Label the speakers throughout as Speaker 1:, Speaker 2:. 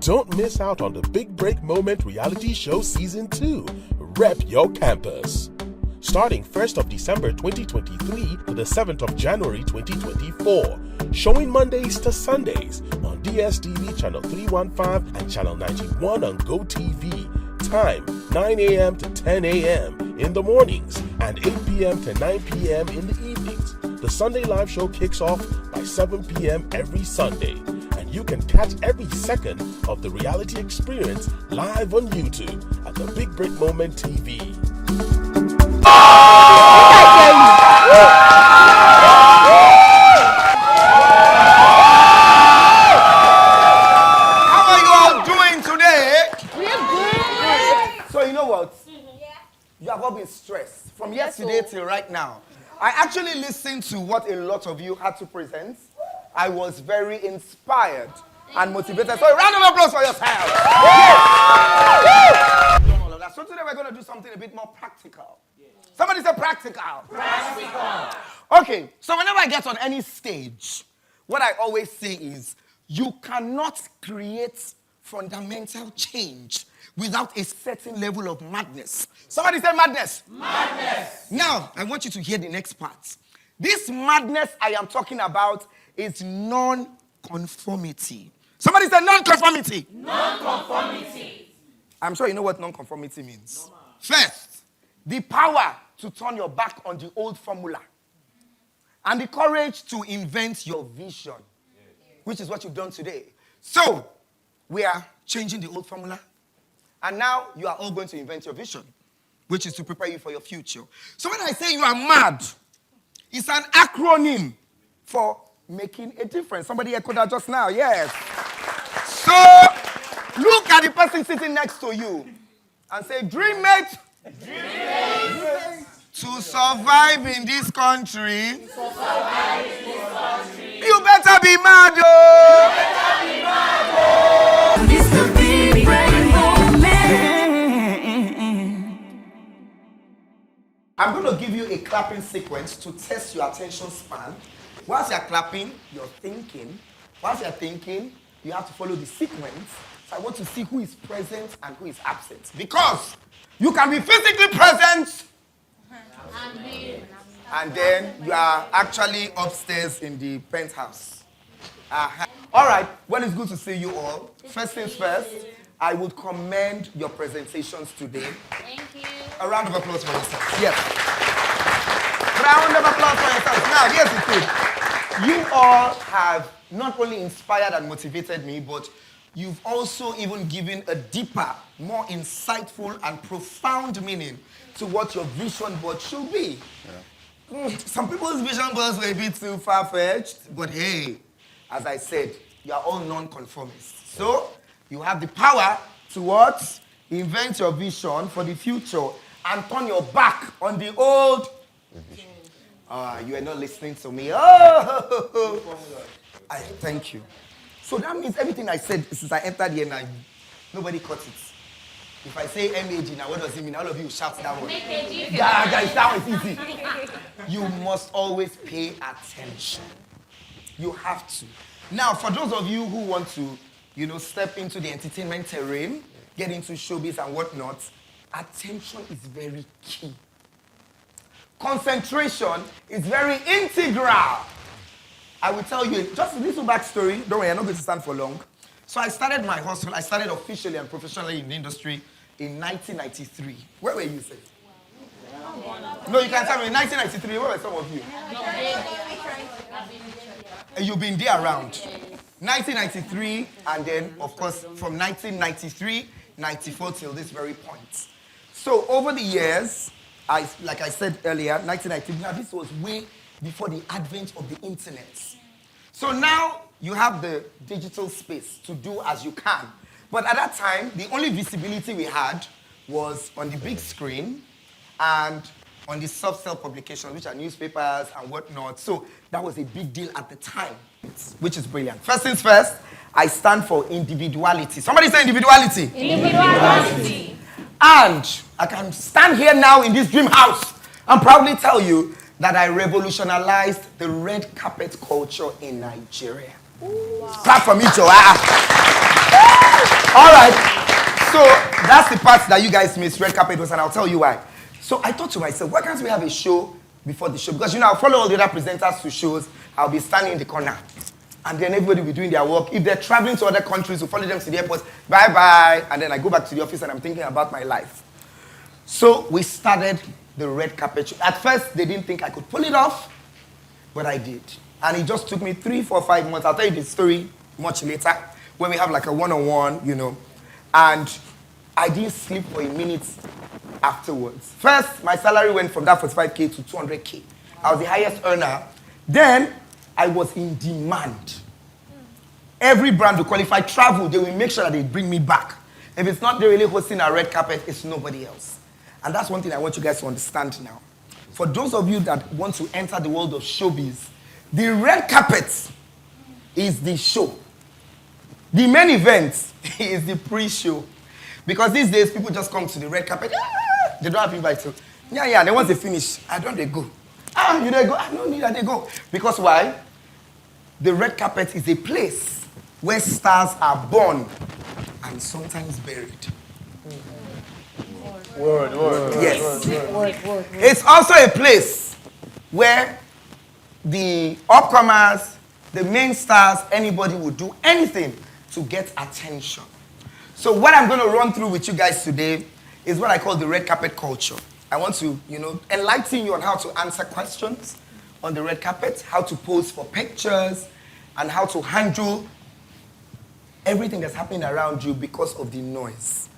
Speaker 1: Don't miss out on the Big Break Moment reality show season 2, Rep Your Campus. Starting 1st of December 2023 to the 7th of January 2024. Showing Mondays to Sundays on DSTV channel 315 and channel 91 on GoTV. Time 9 a.m. to 10 a.m. in the mornings and 8 p.m. to 9 p.m. in the evenings. The Sunday live show kicks off by 7 p.m. every Sunday. And you can catch every second of the reality experience live on YouTube at the Big Break Moment TV.
Speaker 2: You have all been stressed from yesterday till right now. I actually listened to what a lot of you had to present. I was very inspired and motivated. So a round of applause for yourself. Yes. So today we're going to do something a bit more practical. Somebody say practical. Practical. Okay, so whenever I get on any stage, what I always say is, you cannot create fundamental change without a certain level of madness. Somebody say madness. Madness. Now, I want you to hear the next part. This madness I am talking about is non-conformity. Somebody say non-conformity. Non-conformity. I'm sure you know what non-conformity means. No, first, the power to turn your back on the old formula. And the courage to invent your vision, which is what you've done today. So, we are changing the old formula. And now you are all going to invent your vision, which is to prepare you for your future. So when I say you are mad, it's an acronym for making a difference. Somebody echoed that just now, yes. So look at the person sitting next to you and say, dream mate. Dream mate. To survive in this country, you better be mad, oh. You better be mad, oh. It's the Big Break Moment. I'm going to give you a clapping sequence to test your attention span. Whilst you're clapping, you're thinking. Whilst you're thinking, you have to follow the sequence. So I want to see who is present and who is absent. Because you can be physically present and then you are actually upstairs in the penthouse. All right, well, it's good to see you all. First things first, I would commend your presentations today.
Speaker 3: Thank you.
Speaker 2: A round of applause for yourself. Yes. Round of applause for yourself. Now, here's the thing. You all have not only inspired and motivated me, but you've also even given a deeper, more insightful and profound meaning to what your vision board should be. Yeah. Some people's vision boards were a bit too far-fetched, but hey, as I said, you are all non-conformists. So, you have the power to what? Invent your vision for the future and turn your back on the old. You are not listening to me. Oh, thank you. So that means everything I said since I entered here now, nobody caught it. If I say MAG now, what does it mean? All of you shout that one. Yeah, guys, that one is easy. You must always pay attention. You have to. Now, for those of you who want to, step into the entertainment terrain, get into showbiz and whatnot, attention is very key. Concentration is very integral. I will tell you just a little backstory. Don't worry, I'm not going to stand for long. So I started my hustle. I started officially and professionally in the industry in 1993. Where were you, sir? No, you can tell me. In 1993, where were some of you? You've been there around. 1993, and then, of course, from 1993, 94 till this very point. So over the years, like I said earlier, 1993, now this was way before the advent of the internet. So now you have the digital space to do as you can. But at that time, the only visibility we had was on the big screen and on the soft cell publications, which are newspapers and whatnot. So that was a big deal at the time, which is brilliant. First things first, I stand for individuality. Somebody say individuality. Individuality. And I can stand here now in this dream house and proudly tell you that I revolutionized the red carpet culture in Nigeria. Wow. Clap for me, Joa. All right. So that's the part that you guys missed. Red carpet was, and I'll tell you why. So I thought to myself, why can't we have a show before the show? Because I follow all the other presenters to shows. I'll be standing in the corner, and then everybody will be doing their work. If they're traveling to other countries, we'll follow them to the airport. Bye bye. And then I go back to the office, and I'm thinking about my life. So we started the red carpet show. At first, they didn't think I could pull it off, but I did. And it just took me 3, 4, 5 months. I'll tell you the story much later when we have like a one-on-one, And I didn't sleep for a minute afterwards. First, my salary went from that 45K to 200K. I was the highest earner. Then, I was in demand. Every brand will qualify travel. They will make sure that they bring me back. If it's not they really hosting a red carpet, it's nobody else. And that's one thing I want you guys to understand now. For those of you that want to enter the world of showbiz, the red carpet is the show. The main event is the pre-show. Because these days, people just come to the red carpet. They don't have invite. So, then once they finish, I don't they go. You don't go. I don't need that they go. Because why? The red carpet is a place where stars are born and sometimes buried.
Speaker 3: Word.
Speaker 2: Yes. Word. It's also a place where the upcomers, the main stars, anybody would do anything to get attention. So what I'm going to run through with you guys today is what I call the red carpet culture. I want to, enlighten you on how to answer questions on the red carpet, how to pose for pictures, and how to handle everything that's happening around you because of the noise.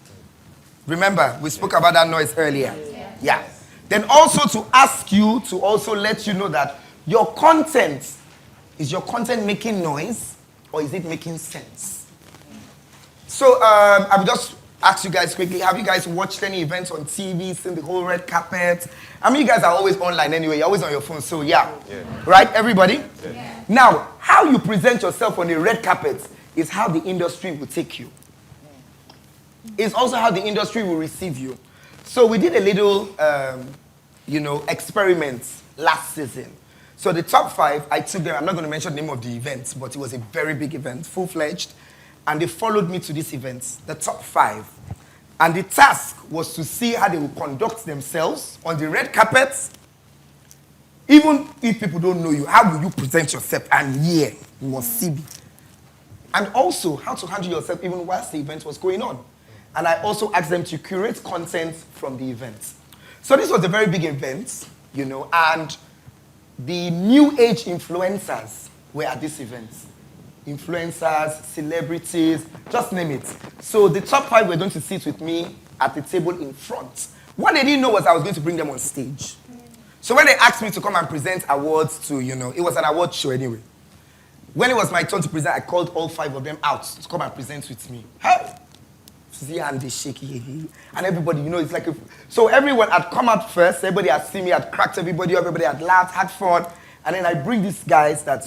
Speaker 2: Remember, we spoke about that noise earlier. Yeah. Then also to ask you to also let you know that your content, is your content making noise or is it making sense? So I will just ask you guys quickly, have you guys watched any events on TV, seen the whole red carpet? I mean, you guys are always online anyway, you're always on your phone, so yeah. Right, everybody? Yeah. Now, how you present yourself on the red carpet is how the industry will take you. It's also how the industry will receive you. So we did a little, experiment last season. So the top 5, I took them, I'm not going to mention the name of the event, but it was a very big event, full-fledged. And they followed me to this event, the top 5. And the task was to see how they will conduct themselves on the red carpet. Even if people don't know you, how will you present yourself? And you must see me. And also, how to handle yourself even whilst the event was going on. And I also asked them to curate content from the event. So this was a very big event, and the new age influencers were at this event. Influencers, celebrities, just name it. So the top 5 were going to sit with me at the table in front. What they didn't know was I was going to bring them on stage. So when they asked me to come and present awards to, it was an award show anyway. When it was my turn to present, I called all 5 of them out to come and present with me. Hey! See, and they shaky. And everybody, it's like... So everyone had come out first. Everybody had seen me, had cracked everybody. Everybody had laughed, had fun. And then I bring these guys that,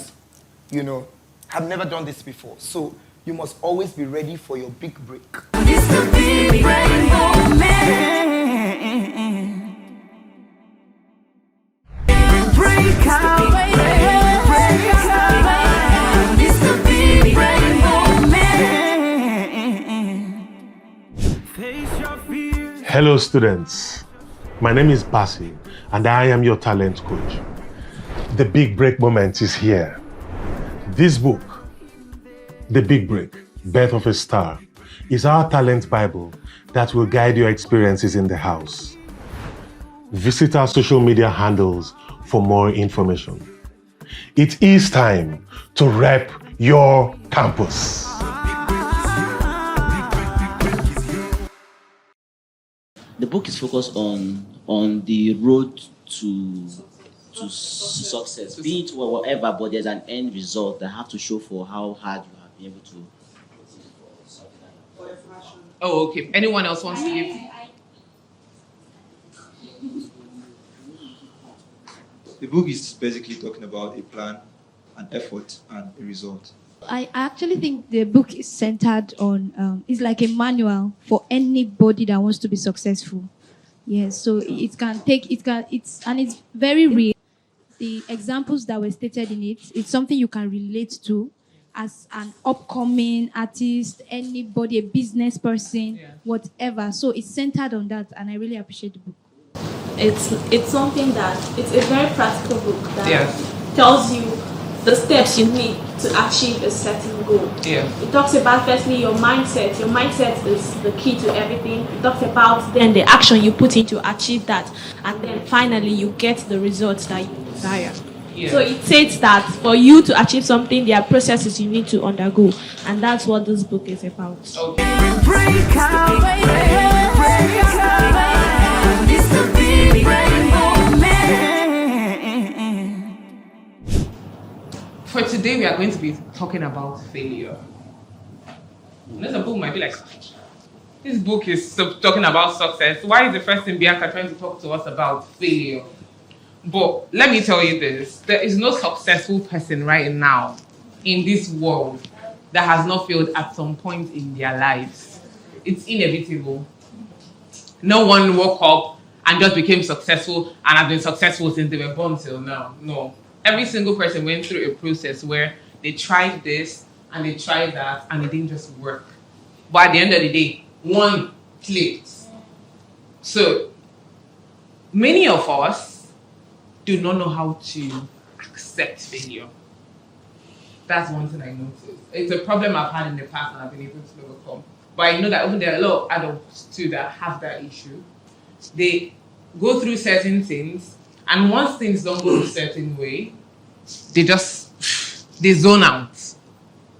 Speaker 2: have never done this before. So you must always be ready for your big break. It's the big break moment. Break out. It's the big break moment.
Speaker 1: Hello students, my name is Basi and I am your talent coach. The big break moment is here. This book, The Big Break, Birth of a Star, is our talent Bible that will guide your experiences in the house. Visit our social media handles for more information. It is time to rep your campus.
Speaker 4: The book is focused on the road to success, be it whatever, but there's an end result that have to show for how hard you have been able to.
Speaker 3: Oh, okay. Anyone else wants to give?
Speaker 5: The book is basically talking about a plan, an effort, and a result.
Speaker 6: I actually think the book is centered on, it's like a manual for anybody that wants to be successful. Yes, so it's very real. The examples that were stated in it, it's something you can relate to, as an upcoming artist, anybody, a business person, whatever. So it's centered on that, and I really appreciate the book.
Speaker 7: It's something that it's a very practical book that tells you the steps you need to achieve a certain goal. It talks about firstly your mindset. Your mindset is the key to everything. It talks about then the action you put in to achieve that, and then finally you get the results that you desire. So it says that for you to achieve something, there are processes you need to undergo, and that's what this book is about.
Speaker 3: For today, we are going to be talking about failure. The book might be like, this book is talking about success. Why is the first thing Bianca trying to talk to us about failure? But let me tell you this, there is no successful person right now in this world that has not failed at some point in their lives. It's inevitable. No one woke up and just became successful and has been successful since they were born till now. No. Every single person went through a process where they tried this and they tried that and it didn't just work. But at the end of the day, one clicked. So many of us do not know how to accept failure. That's one thing I noticed. It's a problem I've had in the past and I've been able to overcome. But I know that even there are a lot of adults too that have that issue. They go through certain things, and once things don't go a certain way, they zone out.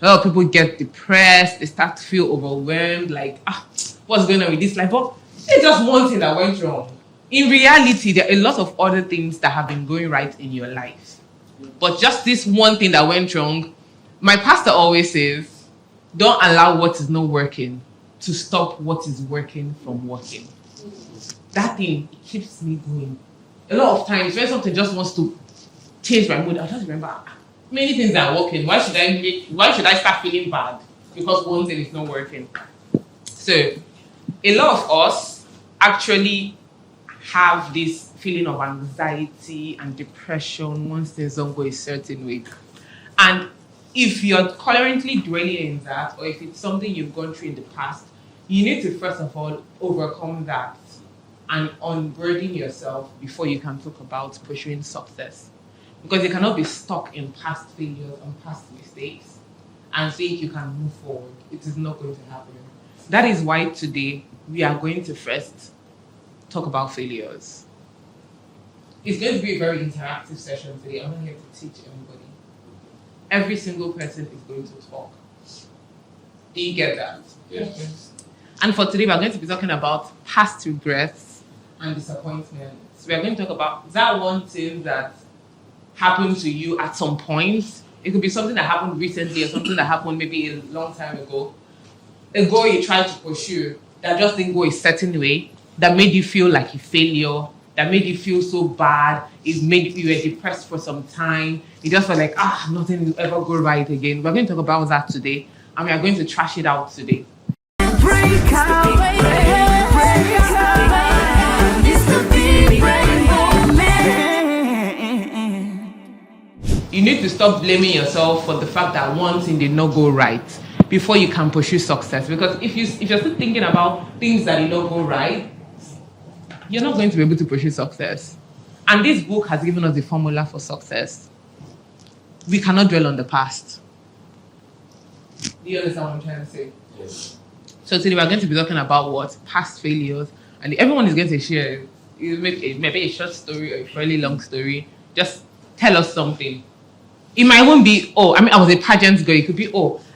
Speaker 3: A lot of people get depressed, they start to feel overwhelmed, like, what's going on with this life? But it's just one thing that went wrong. In reality, there are a lot of other things that have been going right in your life. But just this one thing that went wrong, my pastor always says, don't allow what is not working to stop what is working from working. That thing keeps me going. A lot of times when something just wants to change my mood, I just remember, many things are working. Why should I start feeling bad because one thing is not working? So a lot of us actually have this feeling of anxiety and depression once things don't go a certain way. And if you're currently dwelling in that, or if it's something you've gone through in the past, you need to first of all overcome that and unburden yourself before you can talk about pursuing success. Because you cannot be stuck in past failures and past mistakes and think you can move forward. It is not going to happen. That is why today we are going to first talk about failures. It's going to be a very interactive session today. I'm not here to teach anybody. Every single person is going to talk. Do you get that? Yes. And for today, we're going to be talking about past regrets and disappointments. We are going to talk about that one thing that happened to you at some point. It could be something that happened recently or something that happened maybe a long time ago. A goal you tried to pursue that just didn't go a certain way, that made you feel like a failure, that made you feel so bad, it made you were depressed for some time. You just felt like, nothing will ever go right again. We're going to talk about that today, and we are going to trash it out today. You need to stop blaming yourself for the fact that one thing did not go right before you can pursue success. Because if you're still thinking about things that did not go right, you're not going to be able to pursue success. And this book has given us the formula for success. We cannot dwell on the past. Do you understand what I'm trying to say? Yes. So today we're going to be talking about what? Past failures. And everyone is going to share maybe a short story or a fairly long story. Just tell us something. It might even be, I was a pageant girl. It could be,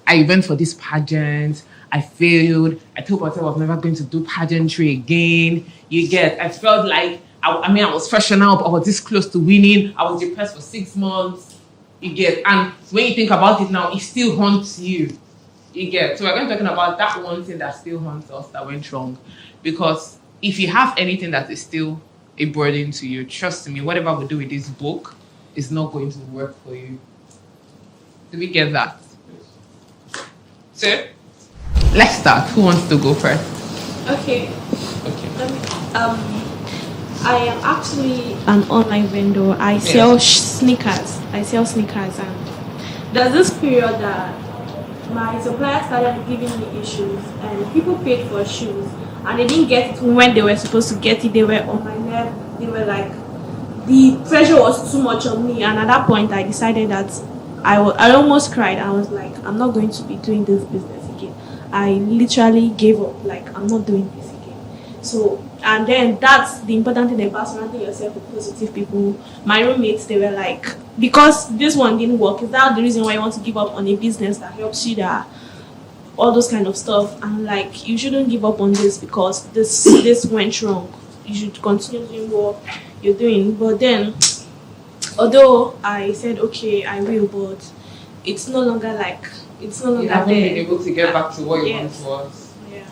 Speaker 3: I went for this pageant. I failed. I told myself I was never going to do pageantry again. You get, I felt like, I was freshening up. I was this close to winning. I was depressed for 6 months. You get, and when you think about it now, it still haunts you. You get, so we're going to be talking about that one thing that still haunts us that went wrong. Because if you have anything that is still a burden to you, trust me, whatever we do with this book is not going to work for you. Do we get that? So, let's start. Who wants to go first?
Speaker 7: Okay. I am actually an online vendor. I sell sneakers. And there's this period that my supplier started giving me issues, and people paid for shoes, and they didn't get it when they were supposed to get it. They were on my neck. They were like, the pressure was too much on me, and at that point, I decided that I almost cried. I was like, I'm not going to be doing this business again. I literally gave up. Like, I'm not doing this again. So, and then that's the important thing about surrounding yourself with positive people. My roommates, they were like, because this one didn't work, is that the reason why you want to give up on a business that helps you, that all those kind of stuff? And like, you shouldn't give up on this because this went wrong. You should continue doing what you're doing. But then, although I said okay, I will, but it's no longer
Speaker 3: you haven't been able to get back to what you once was.
Speaker 7: Yeah.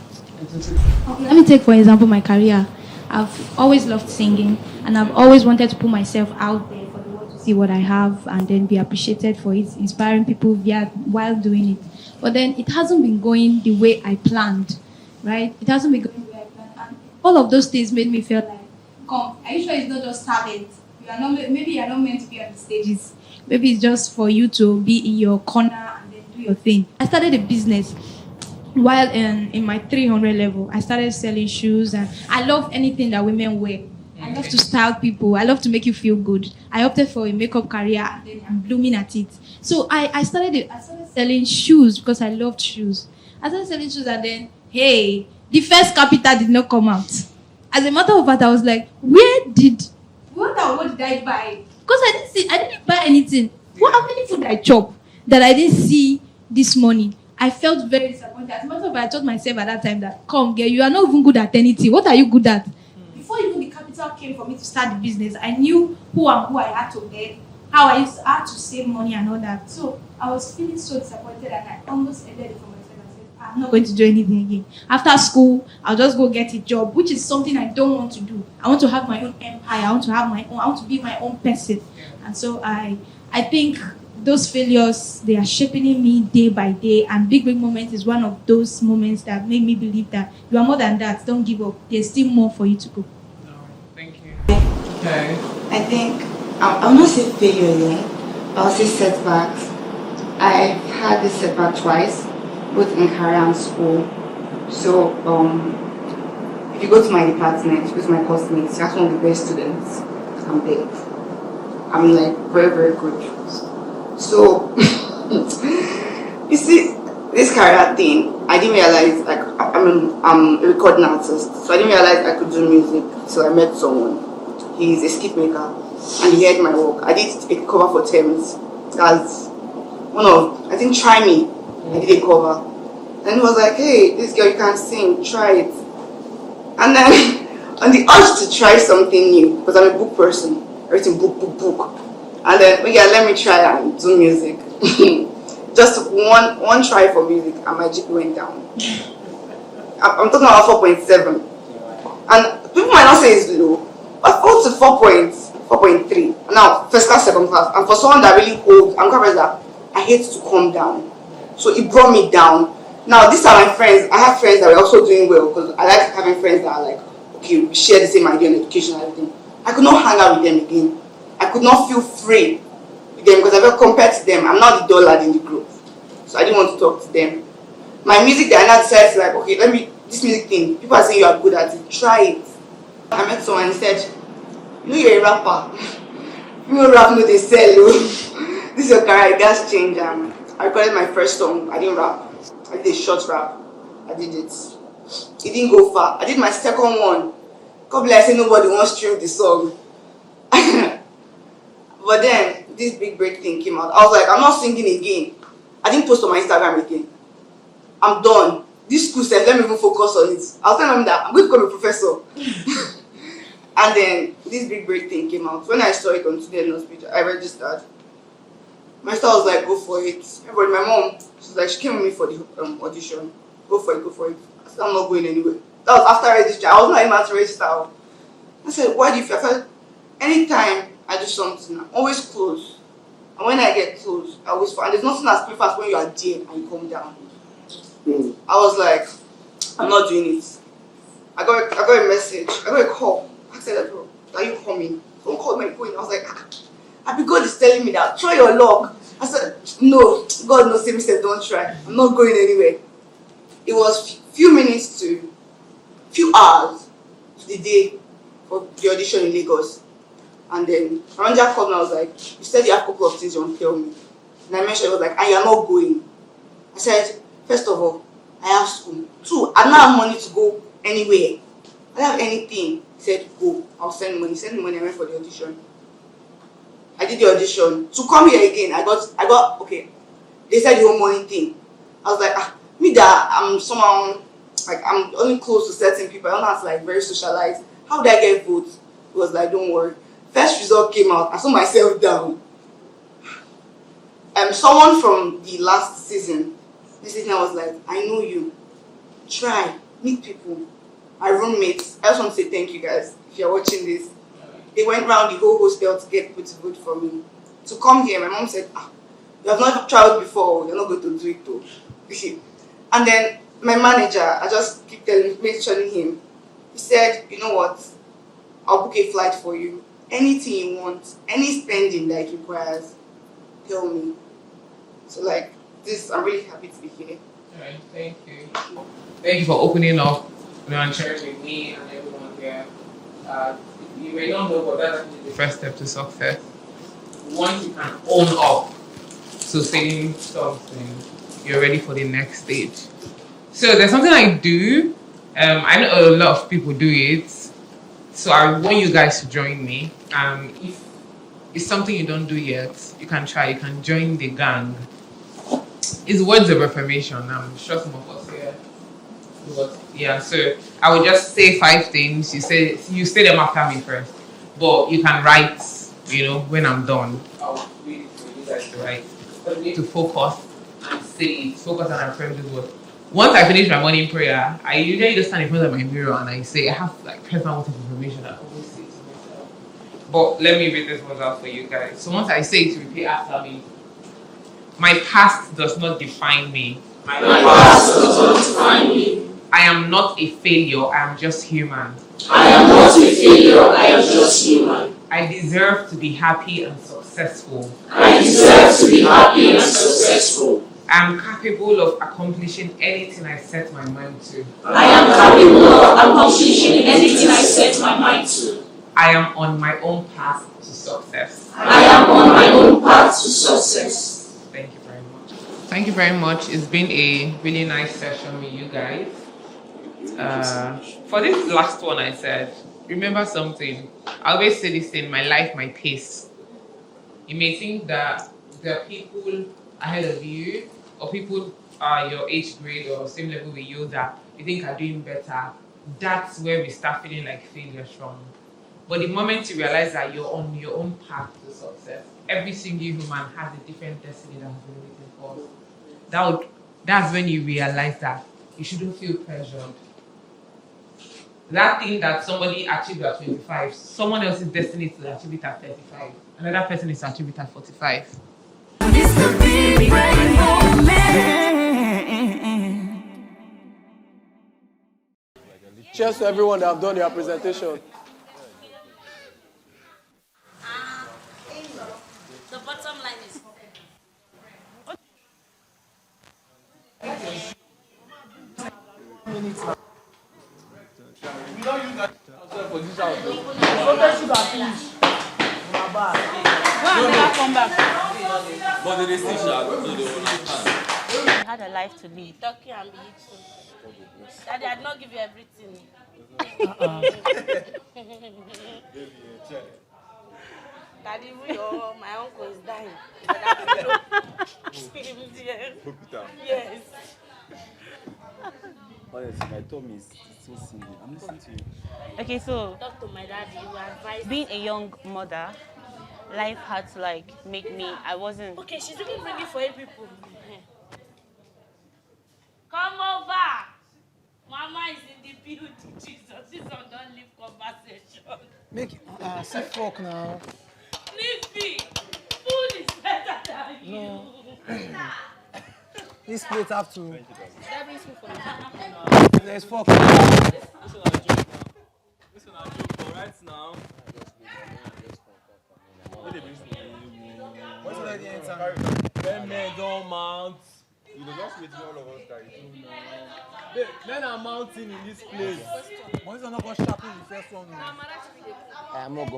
Speaker 6: Let me take, for example, my career. I've always loved singing, and I've always wanted to put myself out there for the world to see what I have and then be appreciated for it, inspiring people while doing it. But then it hasn't been going the way I planned, right? It hasn't been going the way I planned. And all of those things made me feel like, come, are you sure it's not just talent? Maybe you're not meant to be on the stages. Maybe it's just for you to be in your corner and then do your thing. I started a business while in my 300 level. I started selling shoes, and I love anything that women wear. I love to style people. I love to make you feel good. I opted for a makeup career, and then I'm blooming at it. So I started selling shoes because I loved shoes. I started selling shoes, and then, hey, the first capital did not come out. As a matter of fact, I was like, what did I buy? Because I didn't buy anything. How many food I chop that I didn't see this money? I felt very disappointed. As a matter of fact, I told myself at that time that, come, girl, you are not even good at anything. What are you good at? Before even the capital came for me to start the business, I knew who I had to get, how I had to save money and all that. So I was feeling so disappointed, and I almost ended it for myself. I said, I'm not going to do anything again. After school, I'll just go get a job, which is something I don't want to do. I want to have my own empire. I want to be my own person. And so I think those failures, they are shaping me day by day, and Big Moment is one of those moments that make me believe that you are more than that. Don't give up. There's still more for you to go.
Speaker 3: Thank you. Okay.
Speaker 8: I think I'll not say failure yet. I'll say setbacks. I've had this setback twice, both in career and school. So if you go to my department, with my classmates, you're one of the best students I can beg. I'm like very, very good. So, you see, this career thing, I didn't realize, like, I'm a recording artist, so I didn't realize I could do music. So I met someone. He's a skit maker, and he heard my work. I did a cover for Thames. As one of, I think, Try Me. I did a cover. And he was like, hey, this girl, you can sing, try it. And then, on the urge to try something new, because I'm a book person, everything book. And then, let me try and do music. Just one try for music, and my GP went down. I'm talking about 4.7. And people might not say it's low, but I fell to 4.3. Now, first class, second class. And for someone that really holds, I'm covered that I hate to come down. So it brought me down. Now, these are my friends. I have friends that were also doing well, because I like having friends that are like, okay, we share the same idea in education and everything. I could not hang out with them again. I could not feel free with them because I felt compared to them. I'm not the dull lad in the group. So I didn't want to talk to them. My music, I now decided like, okay, this music thing, people are saying you are good at it, try it. I met someone and said, you know you're a rapper. You know rap, no they sell you. This is your career, that's change. I recorded my first song, I didn't rap. I did a short rap. I did it. It didn't go far. I did my second one. God bless, I say nobody wants to stream the song. But then this big break thing came out. I was like, I'm not singing again. I didn't post on my Instagram again. I'm done. This school said, let me even focus on it. I was telling them that I'm going to become a professor. And then this big break thing came out. When I saw it on Today Hospital, I registered. My sister was like, go for it. Everybody, my mom, she was like, she came with me for the audition. Go for it. I said, I'm not going anywhere. That was after I registered. I was not even to register. I said, why do you feel? I felt anytime I do something, I'm always close. And when I get close, I always fall. And there's nothing as painful as when you are there and you come down. I was like, I'm not doing it. I got a message. I got a call. I said, bro, are you coming? Don't call me going. I was like, God is telling me that. Try your luck. I said, no, God knows, him said, don't try. I'm not going anywhere. It was few hours to the day for the audition in Lagos. And then Ranja called me, I was like, you said you have a couple of things you want to tell me. And I mentioned, I was like, and you're not going. I said, first of all, I have school. 2, I don't have money to go anywhere. I don't have anything. He said, go. I'll send money. Send me money. I went for the audition. I did the audition. To come here again, I got okay. They said the whole money thing. I was like, me that I'm someone, like, I'm only close to certain people. I don't have to, like, very socialized. How did I get votes? It was like, don't worry. First result came out. I saw myself down. Someone from the last season, this season, I was like, I know you. Try. Meet people. My roommates. I just want to say thank you guys if you're watching this. They went around the whole hostel to get people to vote for me. To come here, my mom said, you have not traveled before, you're not going to do it though. And then my manager, I just keep mentioning him. He said, you know what? I'll book a flight for you. Anything you want, any spending that it requires, tell me. So like this, I'm really happy to be here.
Speaker 3: Alright, thank you. Thank you for opening up, and sharing with me and everyone here. You may not know, but that's actually the first step to success. Once you can own up to saying something, you're ready for the next stage. So there's something I do. I know a lot of people do it. So I want you guys to join me. If it's something you don't do yet, you can try. You can join the gang. It's words of affirmation. I'm sure some of us here. But yeah, so I will just say 5 things. You say them after me first. But you can write, when I'm done. I'll read it for you guys to write. But you need to focus and say it. Focus and affirm this word. Once I finish my morning prayer, I usually just stand in front of my mirror and I say, I have like personal words of information I always say to myself. But let me read this one out for you guys. So once I say it, repeat after me. My past does not define me.
Speaker 9: My past does not define me.
Speaker 3: I am not a failure, I am just human.
Speaker 9: I am not a failure, I am just human.
Speaker 3: I deserve to be happy and successful.
Speaker 9: I deserve to be happy and successful.
Speaker 3: I am capable of accomplishing anything I set my mind to.
Speaker 9: I am capable of accomplishing anything I set my mind to.
Speaker 3: I am on my own path to success.
Speaker 9: I am on my own path to success.
Speaker 3: Thank you very much. Thank you very much. It's been a really nice session with you guys. For this last one I said, remember something. I always say this thing, my life, my pace. You may think that there are people ahead of you or people your age grade or same level with you that you think are doing better. That's where we start feeling like failures from. But the moment you realize that you're on your own path to success, every single human has a different destiny that has been waiting for us. That's when you realize that you shouldn't feel pressured. That thing that somebody achieved at 25, someone else's destiny is to achieve it at 35. Another person is to achieve it at 45.
Speaker 10: It's the big break moment.
Speaker 11: Cheers to everyone that have done their presentation.
Speaker 10: The bottom line is
Speaker 11: We don't use that for this house. Sometimes you got finished.
Speaker 10: come back.
Speaker 12: But they still shall, so they will not can.
Speaker 10: I had a life to lead. Turkey and be eaten. Daddy, I did not give you everything. Daddy, my uncle is dying. Yes.
Speaker 12: Honestly, my tummy is still singing. I'm listening to you.
Speaker 10: Okay, so talk to my daddy. You advise. Being a young mother, life had to make me. I wasn't. Okay, she's even bringing for you people. Come over. Mama is in the building. Jesus, this one don't leave conversation.
Speaker 11: Make say fuck now.
Speaker 10: Leave me. Food is better than you.
Speaker 11: This plate have to.
Speaker 10: That brings food for me.
Speaker 11: There's fuck.
Speaker 12: This one I joke but right now. What they bring for me?
Speaker 11: What's the idea? men don't mount.
Speaker 12: You know, just wait all of us carry.
Speaker 11: Men are mounting in this place. Once I'm not going to sharpen the first one.
Speaker 2: Mogo.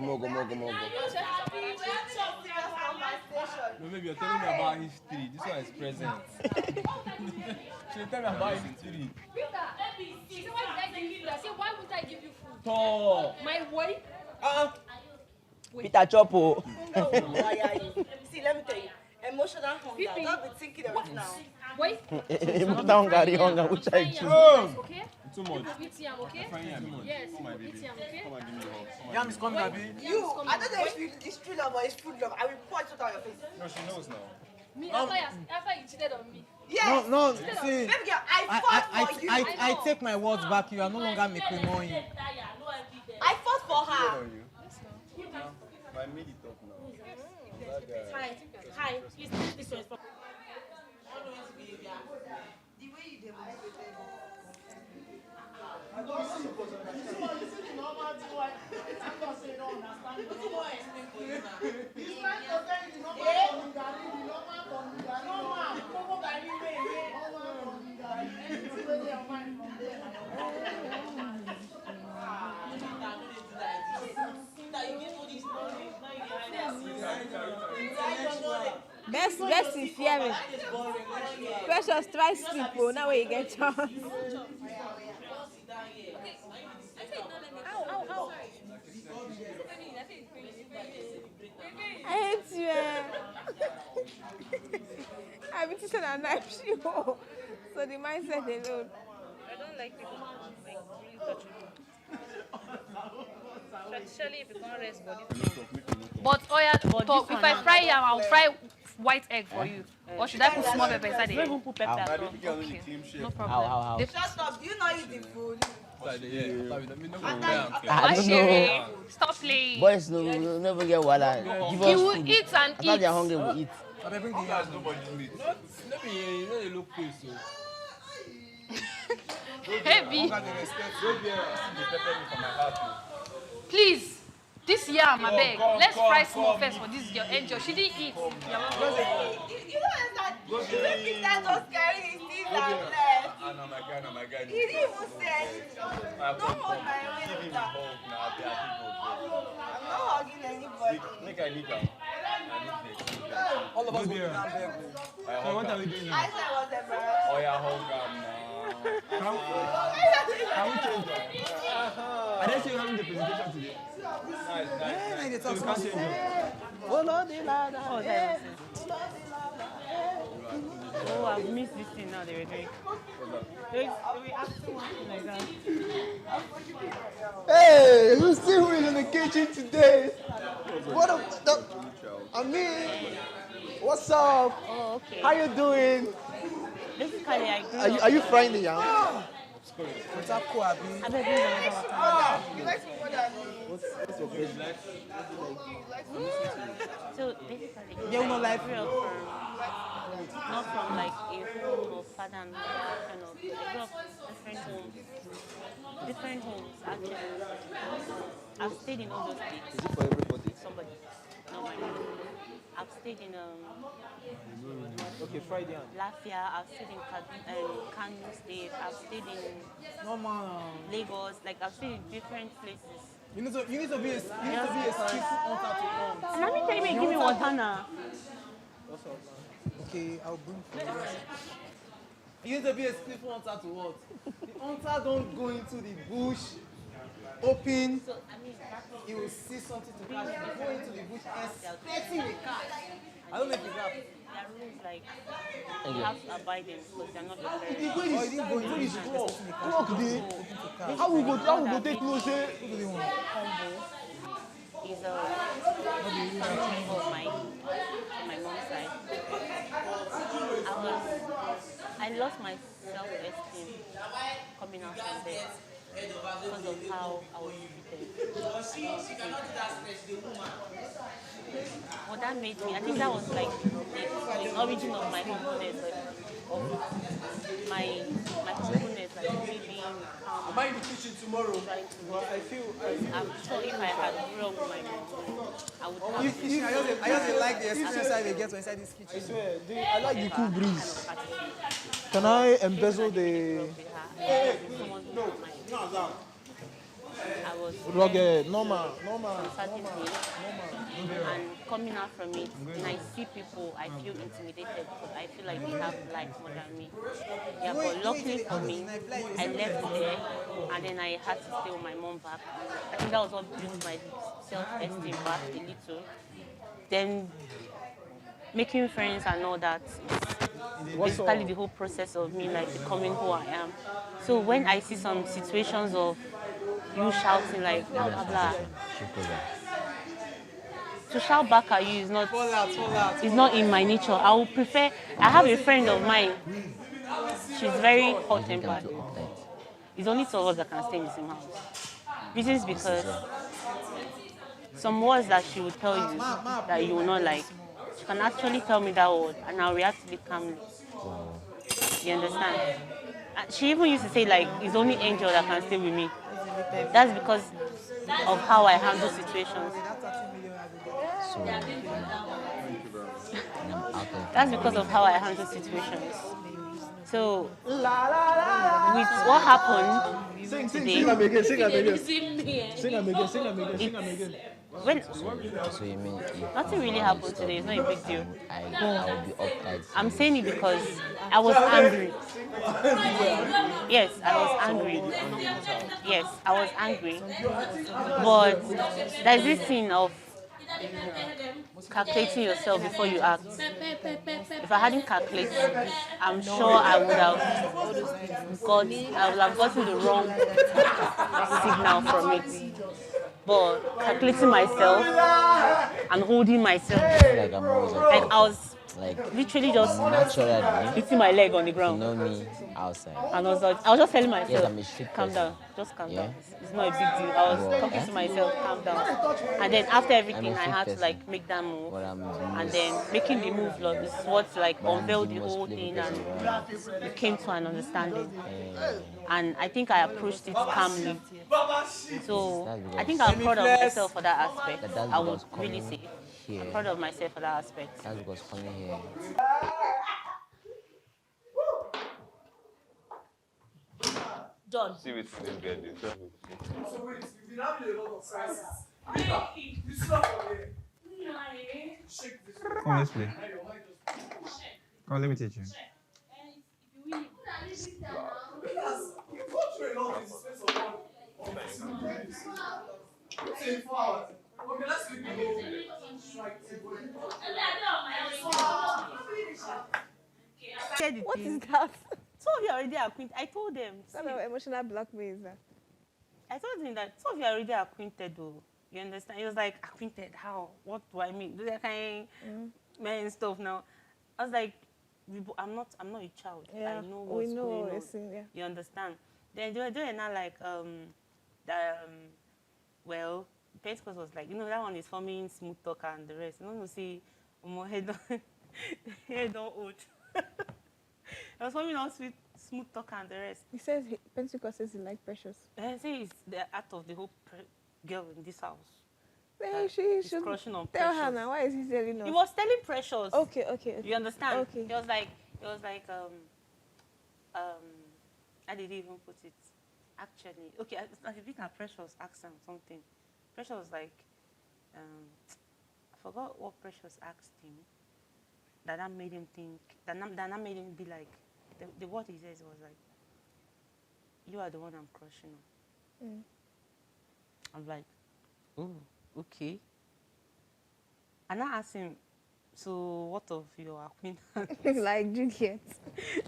Speaker 11: No, maybe you're telling me about history. This one is present. She'll tell me about history.
Speaker 13: Why would I give you food?
Speaker 11: Tall.
Speaker 13: My wife?
Speaker 2: Peter Chopo.
Speaker 14: See, let me tell you. Emotional hunger. Don't be thinking of it now.
Speaker 13: Wait.
Speaker 2: Emotional hunger, which I choose.
Speaker 13: Okay?
Speaker 12: Too much.
Speaker 13: Eat yam, okay? Yes.
Speaker 12: Come on, baby.
Speaker 13: Eat yam, okay?
Speaker 12: Come on, give me your hug.
Speaker 11: Yam is coming, Abi.
Speaker 14: You, I don't know if it's true love or it's food love. I will pour it out on your face.
Speaker 12: No, she knows now.
Speaker 13: Me, after you cheated on me.
Speaker 14: Yes.
Speaker 11: No,
Speaker 13: Cheated
Speaker 11: see.
Speaker 14: Baby girl, I fought for you.
Speaker 11: I take my words back. You are no longer making money.
Speaker 14: I fought for her.
Speaker 12: I made it up now.
Speaker 13: Hi, please take this one.
Speaker 14: The way you demonstrated.
Speaker 15: Best in fearing. Precious, try sleep. Oh, now you get chance. I hate you. I've been teaching a knife you. So the mindset alone.
Speaker 10: I don't like people like really touching me. Traditionally, if you can't rest body.
Speaker 13: But talk. If I fry yam, I'll fry white egg for you. Or should I put small pepper inside the egg?
Speaker 10: Don't put pepper at all.
Speaker 13: Okay. No problem.
Speaker 2: How?
Speaker 14: Shut up. You know eat the food.
Speaker 13: Stop playing.
Speaker 2: Boys, no, we'll never get water. Give us
Speaker 13: He will
Speaker 2: food.
Speaker 13: eat and
Speaker 2: After
Speaker 13: eat.
Speaker 2: they're hungry, we'll eat.
Speaker 11: I bring the yam. Maybe you know they look close, so.
Speaker 13: Heavy.
Speaker 12: Go there, see the pepper from my heart.
Speaker 13: Please. This yam, I beg. Let's fry small first for this girl. Enjoy. She didn't eat.
Speaker 14: You know that Peter just carrying his teeth and left.
Speaker 12: No, my guy.
Speaker 14: He didn't even say anything. Don't hold my own.
Speaker 12: Give him the hug now.
Speaker 14: I'm not hugging anybody.
Speaker 12: Make I need them.
Speaker 11: All of us go down there. So what are we doing now?
Speaker 14: I said I was embarrassed.
Speaker 12: Oh, yeah, hug now.
Speaker 11: Can we change that? I didn't say you're having the presentation today.
Speaker 12: Nice.
Speaker 11: So we can't change it.
Speaker 10: Oh, I've missed this thing now. They were doing. They were asking one thing like that.
Speaker 2: Hey, who's still in the kitchen today? What up? What's up?
Speaker 10: Oh, okay.
Speaker 2: How you doing?
Speaker 10: Basically, I do.
Speaker 2: Are you frying the yam?
Speaker 11: What's up, Koabi?
Speaker 10: I bet you know.
Speaker 14: You like to more than me.
Speaker 2: What's your favorite?
Speaker 10: So basically,
Speaker 11: Yeah, we don't like
Speaker 10: real from not from like a home of father and mother kind of. I grew up different homes actually. I've stayed in all those states.
Speaker 2: Is it for everybody?
Speaker 10: Somebody, not my mom. I've stayed in
Speaker 11: Okay, Friday.
Speaker 10: Lafia. I've stayed in Kano State. I've stayed in
Speaker 11: No man.
Speaker 10: Lagos. Like I've stayed in different places.
Speaker 11: You need to be a skillful hunter to hunt.
Speaker 10: Let me tell you, give me water now.
Speaker 11: Okay, I'll bring for you. You need to be a skillful hunter to what? The hunter don't go into the bush, open,
Speaker 10: So I mean,
Speaker 11: he will see something to catch, go into the bush expecting a catch. I don't know if you grab.
Speaker 10: there are rules like you have to abide them because they're not your
Speaker 11: He
Speaker 10: parents.
Speaker 11: didn't go into the bush.
Speaker 2: Clock day. How we go take close?
Speaker 10: Combo is for my mom's side. I lost my self-esteem coming out from there because of how I was treated. What that made me, I think that was like the origin of my humbleness, of my humbleness, like really being calm.
Speaker 11: buying the kitchen tomorrow.
Speaker 10: Well, I feel I'm sure if I had grew up with my mom, I would have.
Speaker 11: I just like the experience I get inside this kitchen. I swear, I like the cool breeze. Can I embezzle the...
Speaker 10: I was
Speaker 11: rugged, normal.
Speaker 10: And coming out from it, when I see people, I feel intimidated because I feel like they have life more than me. Yeah, but luckily for me, I left there and then I had to stay with my mom back. I think that was what built my self-esteem back a little. Then making friends and all that is basically the whole process of me like becoming who I am. So when I see some situations of you shouting like blah blah blah, to shout back at you is not it's not in my nature. I would prefer. I have a friend of mine. She's very hot-tempered. It's only two of us that can stay in the same house. Reason is because some words that she would tell you that you will not like, she can actually tell me that word and I'll react to it calmly. You understand? And she even used to say like, it's only Angel that can stay with me. That's because of how I handle situations. That's because of how I handle situations. So, with what happened today,
Speaker 11: Sing them again.
Speaker 10: when nothing really happened today, it's not a big deal. I'm saying it because I was angry. Yes, I was angry. Yes, I was angry. But there's this thing of calculating yourself before you act. If I hadn't calculated, I'm sure I would have gotten the wrong signal from it. But calculating myself and holding myself, like I was literally just hitting my leg on the ground.
Speaker 16: You know me outside.
Speaker 10: And I was just telling myself, calm down, just calm down. It's not a big deal. I was talking to myself, calm down. And then after everything, I had to like make that move. And then making the move is what like unveiled the whole thing and we came to an understanding. And I think I approached it calmly. So I think I'm proud of myself for that aspect. I would really say I'm proud of myself for that aspect.
Speaker 16: That's because coming here.
Speaker 10: John.
Speaker 17: See what this guy did.
Speaker 11: So wait, you've been having a lot of crisis. This not for here. Shake this.
Speaker 18: Come, let's play. Come, let me teach you.
Speaker 11: You go through a lot in the space of 4 hours. Okay, let's sleep and go strike.
Speaker 15: What is that?
Speaker 10: Some of you already acquainted. I told them.
Speaker 15: Some emotional blackmail is that?
Speaker 10: I told him that some of you are already acquainted though. You understand? He was like, acquainted? How? What do I mean? Do that kind of man stuff now? I was like, I'm not a child.
Speaker 15: Yeah,
Speaker 10: I know what's going on.
Speaker 15: Yeah.
Speaker 10: You understand? Then they were doing now like well, Pentecost was like, that one is forming smooth talk and the rest. You see, head don't old. I was forming all smooth talk and the rest.
Speaker 15: He says Pentecost says he like Precious.
Speaker 10: I say it's the art of the whole girl in this house.
Speaker 15: Well, she should
Speaker 10: crushing on
Speaker 15: tell
Speaker 10: Precious.
Speaker 15: her now. Why is he telling us?
Speaker 10: He was telling Precious.
Speaker 15: Okay.
Speaker 10: You understand?
Speaker 15: Okay.
Speaker 10: It was like how did he even put it? Actually, okay, I think a Precious asked him something. Precious was like, I forgot what Precious asked him. That made him think. That made him be like, the word he says was like, "You are the one I'm crushing on." I'm like, oh, okay. And I asked him, so what of your acquaintance?
Speaker 15: Like, did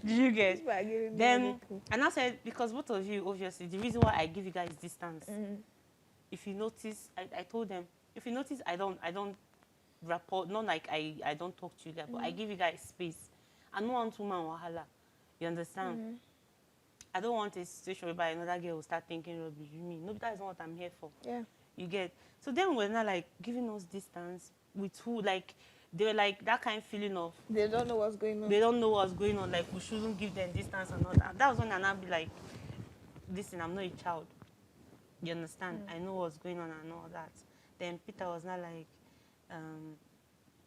Speaker 15: you get?
Speaker 10: Then, and I said, because both of you, obviously, the reason why I give you guys distance, if you notice, I told them, if you notice, I don't rapport, not like I don't talk to you guys, but I give you guys space. I don't want woman wahala. You understand? I don't want a situation whereby another girl will start thinking rubbish with me. No, that is not what I'm here for.
Speaker 15: Yeah.
Speaker 10: You get? So then we're not like giving us distance with who, like, they were like that kind of feeling of
Speaker 15: they don't know what's going on.
Speaker 10: They don't know what's going on. Like we shouldn't give them distance and all that. That was when I'd be like, listen, I'm not a child. You understand? I know what's going on and all that. Then Peter was not like,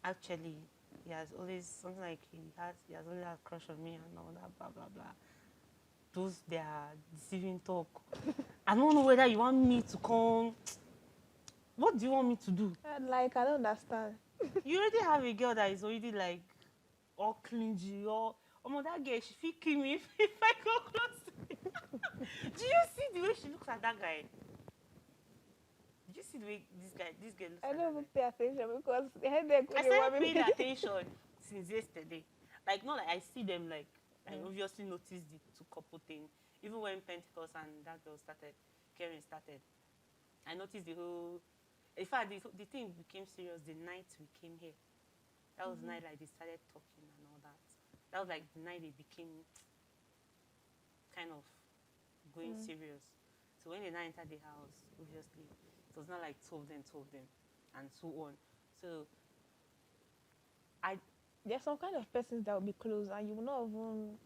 Speaker 10: actually, he has always something like he has only had a crush on me and all that, blah blah blah. Those they are deceiving talk. I don't know whether you want me to come. What do you want me to do?
Speaker 15: Like I don't understand.
Speaker 10: You already have a girl that is already like all clingy, all that girl, she feel kill me if I go close to her. Do you see the way she looks at that guy? Did you see the way this girl looks
Speaker 15: I
Speaker 10: at
Speaker 15: don't
Speaker 10: that
Speaker 15: even
Speaker 10: guy?
Speaker 15: pay attention because the headache.
Speaker 10: I started paying attention since yesterday. Like, not like I see them, like, I obviously noticed the two couple thing. Even when Pentecost and that girl started, Karen started, I noticed the whole. In fact, the thing became serious the night we came here. That was the night like they started talking and all that. That was like the night they became kind of going serious. So when they now entered the house, obviously, it was not like two of them, and so on. So
Speaker 15: there's some kind of persons that will be close and you will not even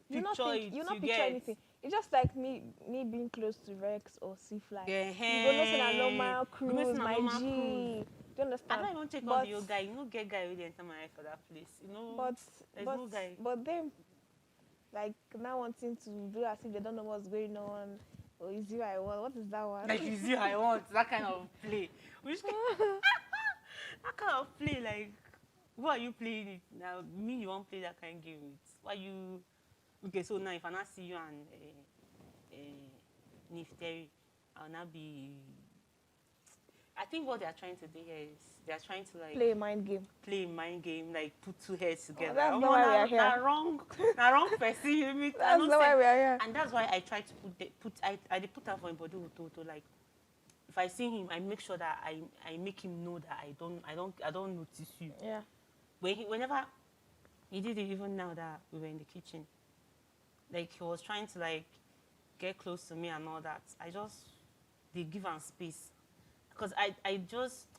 Speaker 15: you not picture
Speaker 10: get
Speaker 15: anything. It's just like me being close to Rex or C-Fly.
Speaker 10: Yeah,
Speaker 15: you go listen a normal cruise, my G. Do you understand?
Speaker 10: I don't even check on your guy. You know, get guy with the enter my eye for that place. You know, there's no guy.
Speaker 15: But them, like now wanting to do as if they don't know what's going on. Or is you I want? What is that one?
Speaker 10: Like is you I want? That kind of play. Which that kind of play, like, why are you playing it now? Me, you won't play that kind of game with. Why you? Okay, so now if I not see you and Nefteri, I'll not be. I think what they are trying to do here is they are trying to like
Speaker 15: play a mind game,
Speaker 10: like put two heads together.
Speaker 15: That's not why we are here.
Speaker 10: Wrong person.
Speaker 15: That's not why we are here.
Speaker 10: And that's why I try to put her for him, but to like, if I see him, I make sure that I make him know that I don't notice you.
Speaker 15: Yeah.
Speaker 10: Whenever he did it, even now that we were in the kitchen, like he was trying to like get close to me and all that. They give him space. Because I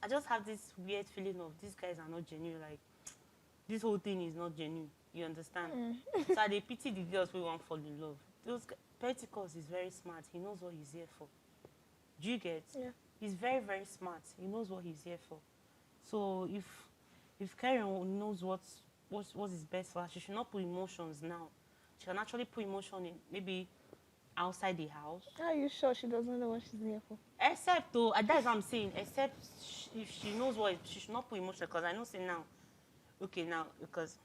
Speaker 10: just have this weird feeling of these guys are not genuine. Like, this whole thing is not genuine. You understand? So they pity the girls who won't fall in love. Pentecost is very smart. He knows what he's here for. Do you get?
Speaker 15: Yeah.
Speaker 10: He's very, very smart. He knows what he's here for. So if Karen knows what is best for her, she should not put emotions now. She can actually put emotion in maybe outside the house.
Speaker 15: Are you sure she doesn't know what she's here for?
Speaker 10: Except though, that's what I'm saying. Except if she knows what she should not put emotion, because I know say now. Okay, now because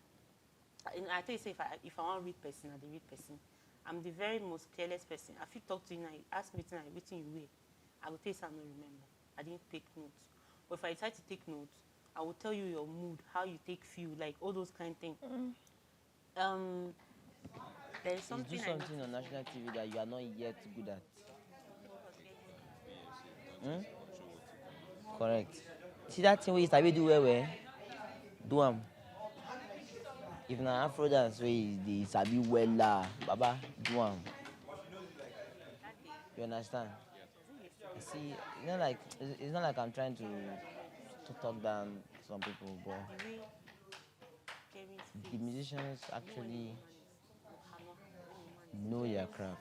Speaker 10: I tell you say if I want to read person, I read person. I'm the very most careless person. If you talk to you now, ask me tonight, everything you wear, I will tell you I don't remember. I didn't take notes. But if I decide to take notes, I will tell you your mood, how you feel, like all those kind of things. There is something.
Speaker 16: You do something on national TV that you are not yet good at. Correct. See that thing where you sabi do well, do am. If na Afro dance where they sabi well, Baba, do am. You understand? See, it's not like I'm trying to talk down some people, but the musicians actually know their craft.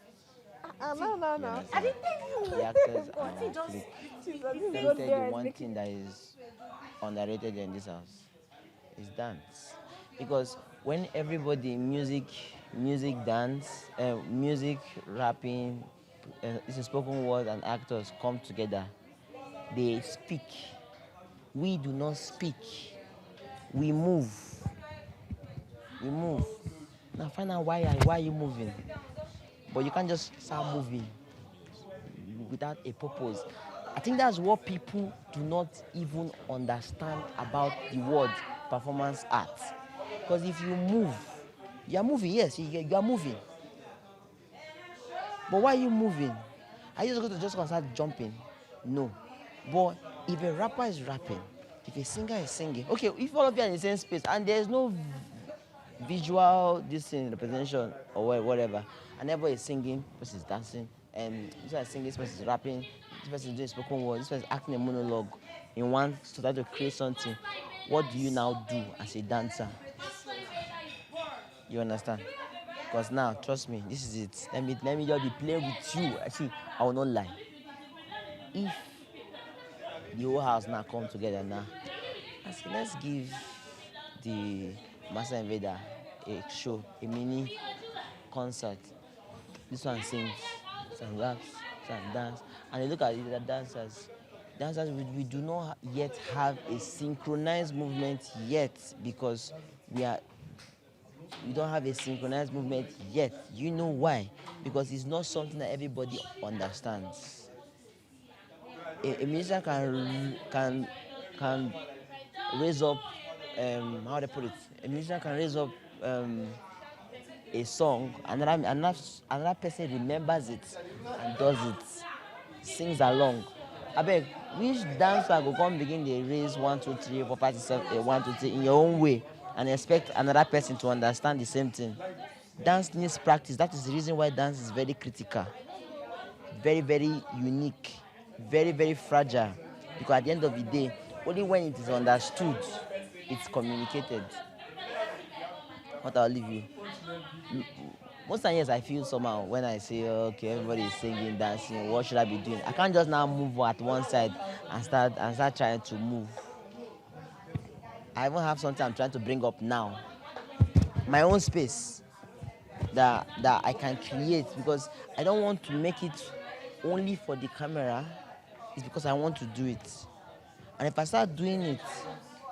Speaker 15: No.
Speaker 16: I didn't tell you. The actors are flick. Let me tell you one thing that is underrated in this house is dance. Because when everybody music, dance, music, rapping, it's a spoken word and actors come together, they speak. We do not speak. We move. Now find out why are you moving? But you can't just start moving without a purpose. I think that's what people do not even understand about the word performance art. Because if you move, you are moving, yes, you are moving. But why are you moving? Are you going to just start jumping? No. But if a rapper is rapping, if a singer is singing, okay, if all of you are in the same space and there's no visual representation or whatever, and everybody is singing, this person is dancing, and this person is singing, this person is rapping, this person is doing spoken word, this person is acting a monologue in one to try to create something. What do you now do as a dancer? You understand? Because now, trust me, this is it. Let me just be playing with you. See, I will not lie. If the whole house now come together now, I say let's give the Master Invader a show, a mini concert. This one sings, some raps, some dance, and you look at the dancers. We do not yet have a synchronized movement yet because we don't have a synchronized movement yet. You know why? Because it's not something that everybody understands. A musician can raise up how do I put it? A musician can raise up a song, another person remembers it and does it, sings along. I beg, which dancer go come begin the raise 1, 2, 3, 4, 5, 6, 7, 1, 2, 3 in your own way and expect another person to understand the same thing? Dance needs practice. That is the reason why dance is very critical, very, very unique, very, very fragile. Because at the end of the day, only when it is understood, it's communicated. What I'll leave you. Most times, I feel somehow when I say, okay, everybody is singing, dancing, what should I be doing? I can't just now move at one side and start trying to move. I even have something I'm trying to bring up now. My own space that I can create, because I don't want to make it only for the camera. It's because I want to do it. And if I start doing it,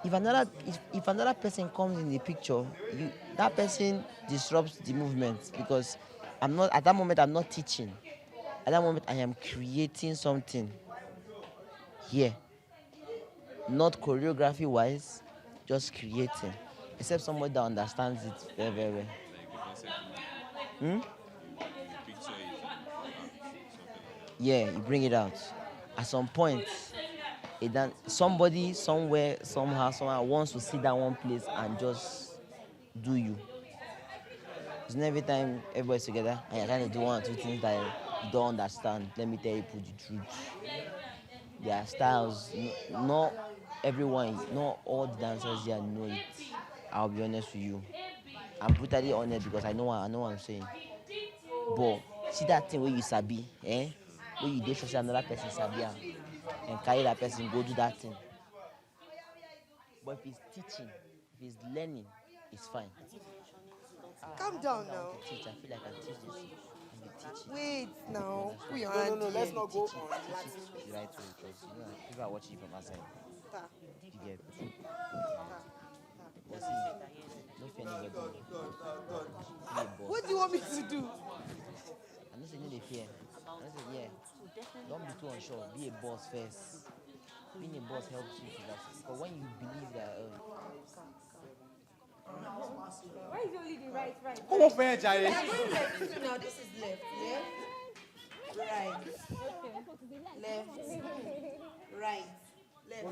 Speaker 16: if another person comes in the picture, that person disrupts the movement, because at that moment I'm not teaching. At that moment I am creating something here. Not choreography wise, just creating. Except somebody that understands it very, very well. Yeah, you bring it out. At some point, somebody, somewhere, somehow wants to sit down one place and just do you. It's not every time everybody's together and you're trying to do one or two things that you don't understand. Let me tell you the truth. There are styles. Not everyone, not all the dancers here know it. I'll be honest with you. I'm brutally honest because I know what I'm saying. But see that thing where you sabi, where you dey sure say another person sabi and carry that person go do that thing. But if he's teaching, if he's learning, it's fine.
Speaker 14: Calm down now.
Speaker 16: I feel like I teach this.
Speaker 14: Wait now. Put your hand
Speaker 2: No, let's not go on.
Speaker 16: The right way, because people are watching from outside. You get it. But see, don't fear anybody.
Speaker 14: What do you want me to do?
Speaker 16: I'm not saying no fear. I'm saying don't be too unsure. Be a boss first. Being a boss helps you to that. But when you believe that
Speaker 14: Why is only the right?
Speaker 11: Come on, friend, Jare.
Speaker 14: We are going left too now. This is left, yeah? Right. Left. Right. Left.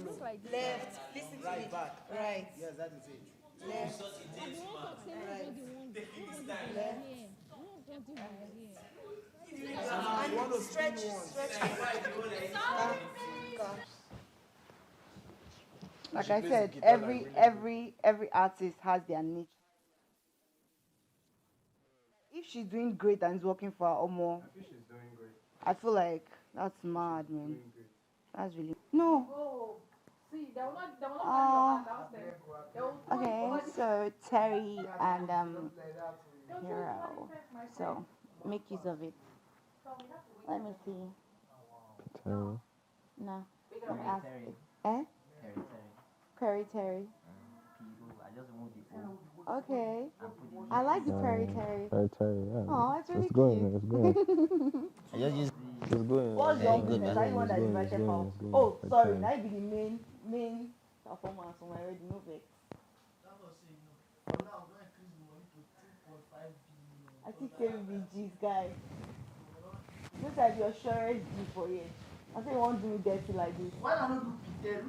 Speaker 14: Left. Listen to me. Right.
Speaker 11: Yes, that is it.
Speaker 14: Left. Right. Left. And stretch.
Speaker 8: Like I said, every artist has their niche. If she's doing great and it's working for her or more,
Speaker 18: I think she's doing great.
Speaker 8: I feel like that's mad, man. That's really no. Okay, so Terry and Hero. So make use of it. Let me see.
Speaker 18: Terry.
Speaker 8: No. Let me ask. Terry.
Speaker 16: I just removed the O.
Speaker 8: Okay. I like the Terry.
Speaker 18: Terry, yeah.
Speaker 8: Oh, it's really
Speaker 18: It's going,
Speaker 8: cute.
Speaker 18: it's going.
Speaker 16: I just used
Speaker 18: It's going.
Speaker 8: What's
Speaker 16: Very
Speaker 8: wrong
Speaker 16: good,
Speaker 8: with
Speaker 16: man.
Speaker 8: that? Anyone that is
Speaker 18: It's
Speaker 8: invited
Speaker 18: going,
Speaker 8: for?
Speaker 18: it's going.
Speaker 8: Oh,
Speaker 18: It's
Speaker 8: sorry.
Speaker 18: going.
Speaker 8: That be the main performance on my radio. No vex. I think KBG's guy. Looks like your surest G for it. I think you want to do me dirty like this.
Speaker 14: Why not do Peter?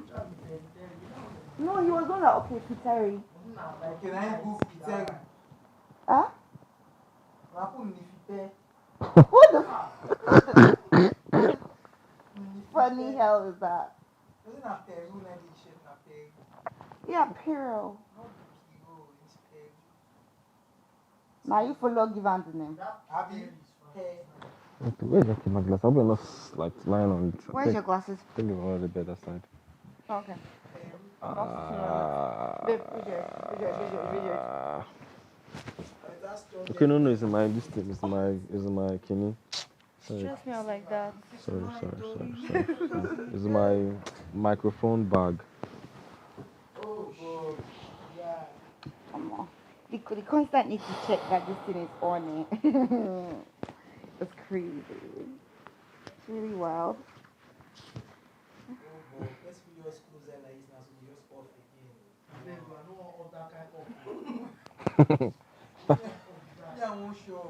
Speaker 8: No, he was going to okay, Peter.
Speaker 14: Can I go Peter?
Speaker 8: Huh?
Speaker 14: What
Speaker 8: What the funny hell is that? Yeah, Piro. Now you follow give her the name.
Speaker 18: Okay, where's your my glass? I'll be not like lying on it.
Speaker 8: Where's your glasses?
Speaker 18: I think they're on the bed aside.
Speaker 8: Okay.
Speaker 18: Okay, no, it's my this thing. It's my kidney. Sorry.
Speaker 8: Stress me out like that.
Speaker 18: Sorry. It's my microphone bag.
Speaker 8: Come on. The constant need to check that this thing is on it. It's crazy. It's really wild.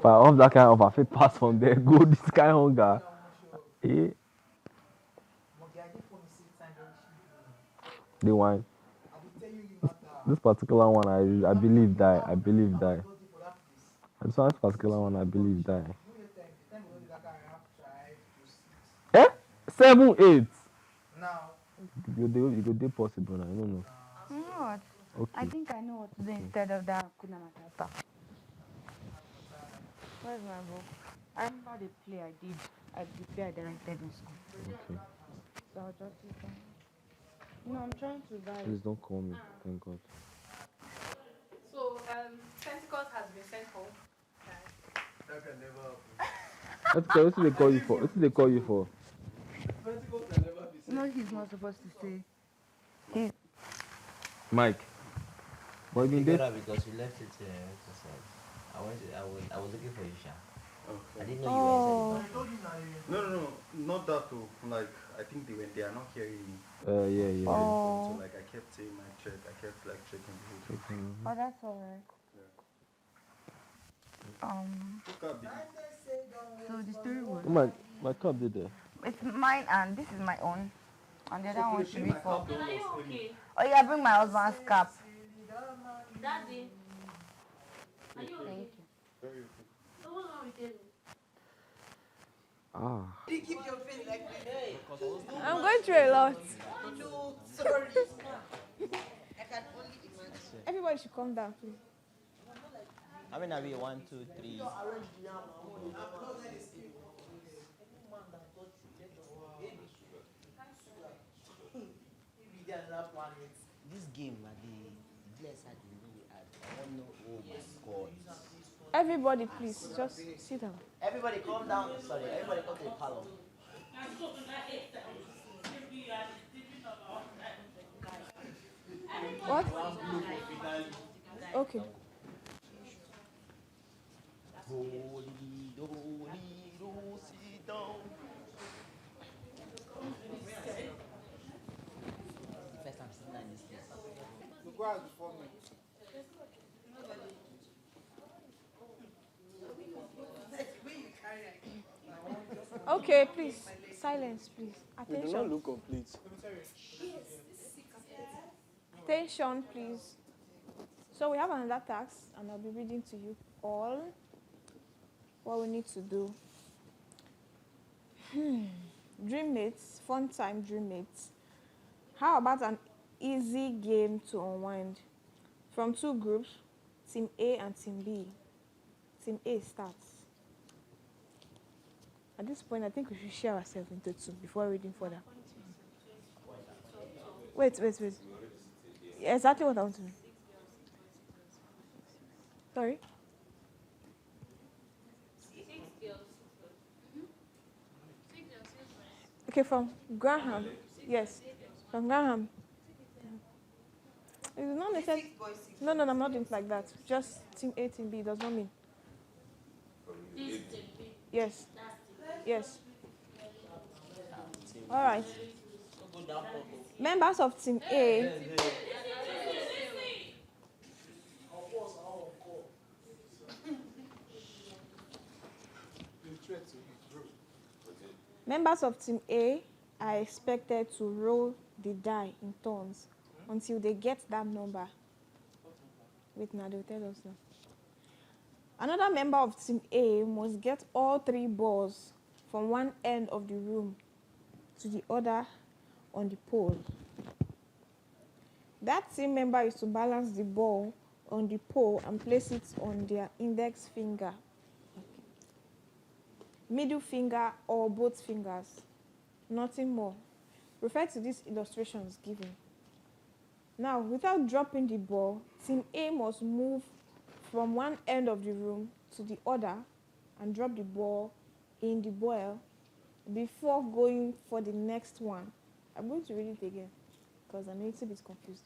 Speaker 18: But off that kind of I fit pass from there, go this kind of hunger. Eh? The wine. This particular one I believe die. This particular one I believe die. Eh? 7, 8. You could do possible now, I don't know.
Speaker 8: You know what?
Speaker 18: Okay.
Speaker 8: I think I know what to do instead of that Kuna Matata. Where's my book? I remember the play I did. The play I directed in school.
Speaker 18: Okay.
Speaker 8: So I'll just use that. No, I'm trying to write.
Speaker 18: Please don't call me, thank God.
Speaker 13: So, Pentecost has been sent home.
Speaker 11: That can never
Speaker 18: What do they call you for? What do they call you for?
Speaker 11: Pentecost can never be
Speaker 8: No, he's not supposed to say.
Speaker 18: Mike. But you been there?
Speaker 16: Because you left it exercise. I was looking for you, Sha.
Speaker 5: Okay.
Speaker 16: I didn't know you were inside the door.
Speaker 5: No, not that too. Like, I think they are not hearing me.
Speaker 18: Yeah.
Speaker 8: Oh.
Speaker 5: So like I kept saying my check. I kept like checking the whole thing.
Speaker 8: Oh, that's alright. So the story was.
Speaker 18: My cup did there.
Speaker 8: It's mine and this is my own. And the other one should be for.
Speaker 7: Are you okay?
Speaker 8: Oh yeah, bring my husband's cap.
Speaker 7: Daddy, are you okay?
Speaker 8: Thank you.
Speaker 7: So what's wrong with you?
Speaker 14: You keep your face like this.
Speaker 15: I'm going through a lot.
Speaker 14: No, sorry. I can only imagine.
Speaker 15: Everybody should calm down, please.
Speaker 16: I mean, I'll be 1, 2, 3. This game, the bless had the way I don't know. Oh my God.
Speaker 15: Everybody, please, just sit down.
Speaker 16: Everybody calm down. Sorry, everybody come to the parlor.
Speaker 15: What? Okay.
Speaker 16: Sit down. First time sitting in this place.
Speaker 11: Go out before me.
Speaker 15: Okay, please. Silence, please.
Speaker 12: We do not
Speaker 15: Attention.
Speaker 12: look complete.
Speaker 15: Attention, please. So we have another task, and I'll be reading to you all what we need to do. Dream mates, fun time dream mates. How about an easy game to unwind? From 2 groups, Team A and Team B. Team A starts. At this point, I think we should share ourselves into 2 before reading further. Wait. Exactly what I want to know. Sorry? Okay, from Graham. Yes, from Graham. It's not necessarily. No, I'm not doing it like that. Just Team A, Team B does not mean. Yes. Yes. All right. Members of Team A. Members of Team A are expected to roll the die in turns until they get that number. Wait, now they'll tell us now. Another member of Team A must get all 3 balls from one end of the room to the other on the pole. That team member is to balance the ball on the pole and place it on their index finger, middle finger, or both fingers. Nothing more. Refer to these illustrations given. Now, without dropping the ball, Team A must move from one end of the room to the other and drop the ball in the bowl before going for the next one. I'm going to read it again because I'm a little bit confused.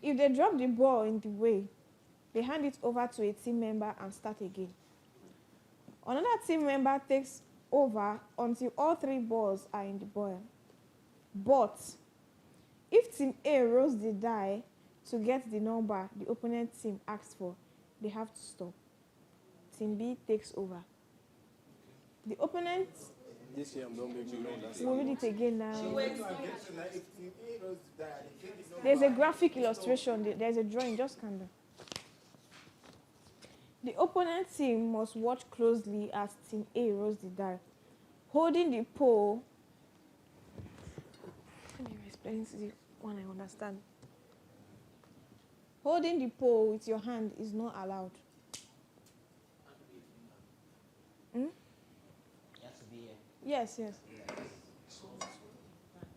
Speaker 15: If they drop the ball in the way, they hand it over to a team member and start again. Another team member takes over until all 3 balls are in the bowl. But if Team A rolls the die to get the number the opponent team asked for, they have to stop. Team B takes over. The opponent...
Speaker 12: This year, don't make me know that.
Speaker 15: We'll read it again now. There's a graphic illustration. There's a drawing. Just kind of. The opponent team must watch closely as Team A rolls the die, holding the pole. Let me explain to the one I understand. Holding the pole with your hand is not allowed. Yes.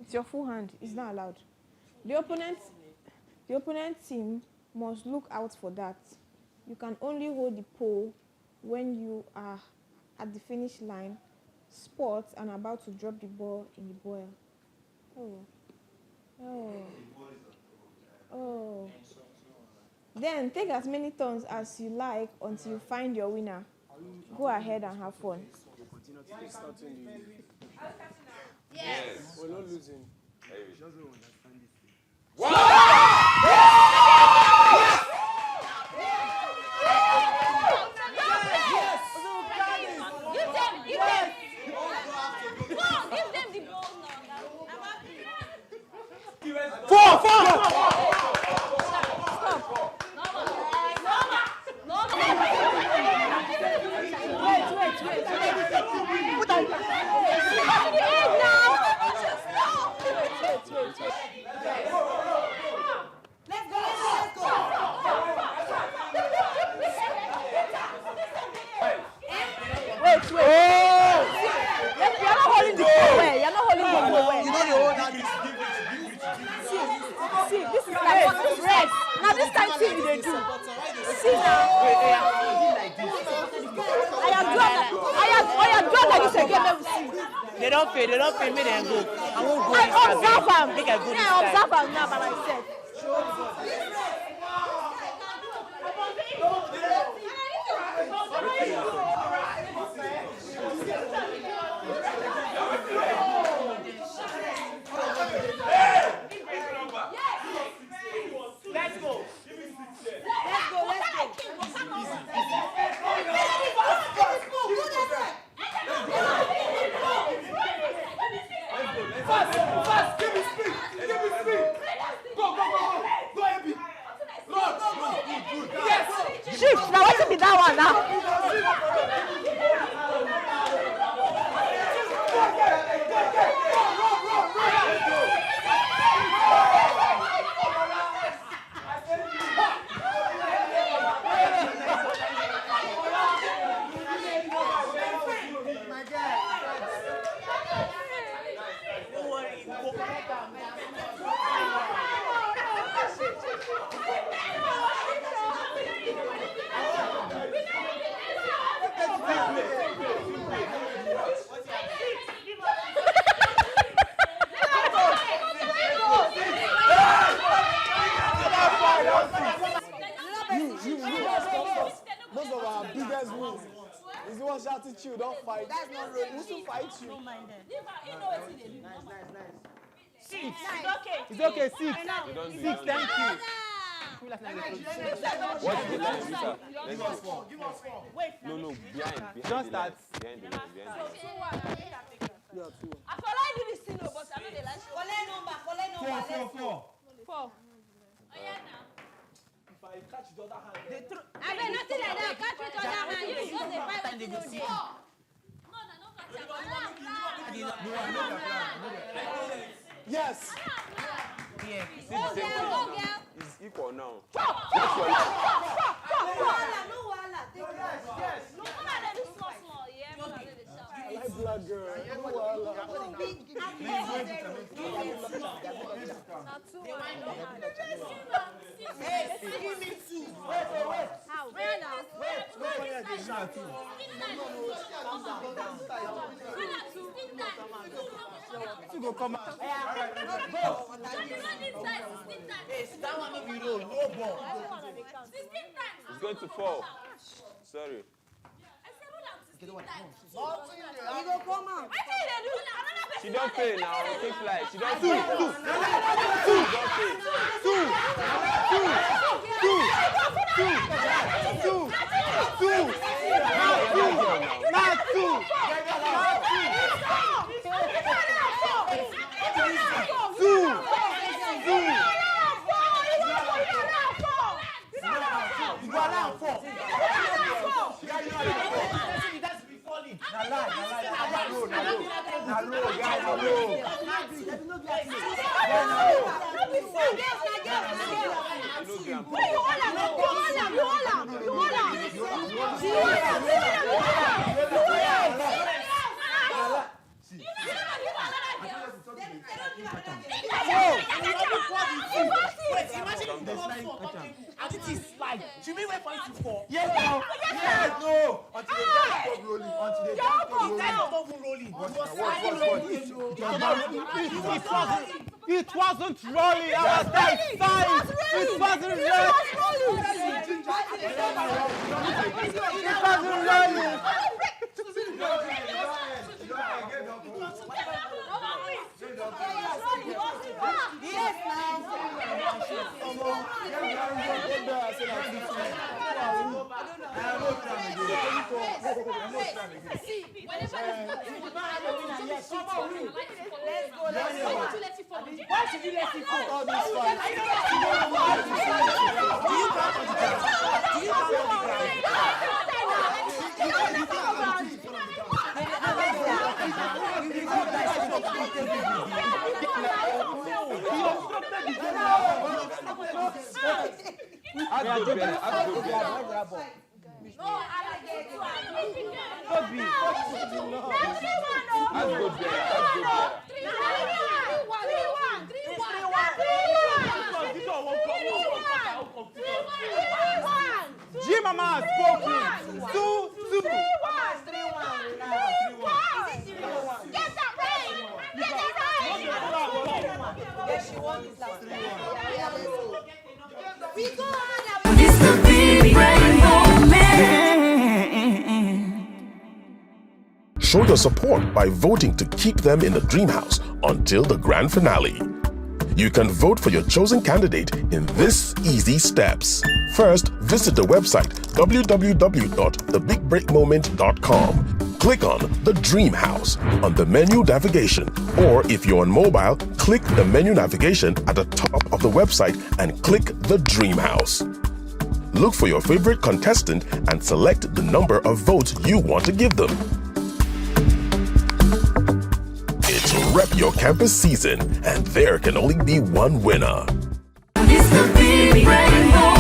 Speaker 15: It's your full hand. It's not allowed. The opponent team must look out for that. You can only hold the pole when you are at the finish line, spot, and about to drop the ball in the bowl. Oh. Then take as many turns as you like until you find your winner. Go ahead and have fun.
Speaker 12: Yes. We're not losing.
Speaker 17: They don't pay me, then go. I won't go.
Speaker 15: I observe them.
Speaker 17: Make I go this
Speaker 15: I observe them now by myself.
Speaker 17: Let's go.
Speaker 12: Fast, give me speed. Go, Abby. Run. Good. Yes.
Speaker 15: Shift, now what's it be that one now?
Speaker 12: Most of our biggest wins is the one shouting chill, don't fight.
Speaker 14: That's not really.
Speaker 12: Who's to fight you?
Speaker 14: Don't mind them.
Speaker 12: Nice.
Speaker 17: Six.
Speaker 12: It's okay, 6. 6, thank you.
Speaker 19: What's the line, Lisa? Give us 4. No, behind.
Speaker 12: Just that.
Speaker 19: Behind the line.
Speaker 14: I feel like this thing, but I know they like. Collect number. 4.
Speaker 12: If I catch the other hand.
Speaker 14: I mean, nothing like that. Catch with other hand. You just the 5 and 4.
Speaker 12: Yes.
Speaker 14: Go, girl.
Speaker 19: Speak or now.
Speaker 14: What's your life? No wahala.
Speaker 13: Yes. No, come on, let me small. Yeah, come on, let me shout.
Speaker 14: I like black girl. No wahala. Hey, give me two. Wait.
Speaker 13: How? Where now?
Speaker 14: Wait.
Speaker 11: You go come out.
Speaker 14: Hey, that one no be roll. No ball.
Speaker 19: It's going to fall. Sorry.
Speaker 14: You go come out.
Speaker 19: She don't pay now. Take flight. She don't pay.
Speaker 11: Two.
Speaker 14: Should we wait for it to fall?
Speaker 11: Yes, no. Until they stop rolling. It wasn't rolling. I was that size. It wasn't rolling.
Speaker 14: Yes, now. Why should you let it fall? All this fight. Do you count on the ground?
Speaker 11: G-Mama has spoken. 2-2.
Speaker 14: Get that right. Yes, she won this last time. We go on.
Speaker 9: It's the big break moment.
Speaker 1: Show your support by voting to keep them in the Dream House until the grand finale. You can vote for your chosen candidate in this easy steps. First, visit the website www.thebigbreakmoment.com. Click on the Dream House on the menu navigation, or if you're on mobile, click the menu navigation at the top of the website and click the Dream House. Look for your favorite contestant and select the number of votes you want to give them. It's Rep Your Campus season, and there can only be one winner.
Speaker 9: It's the big break moment.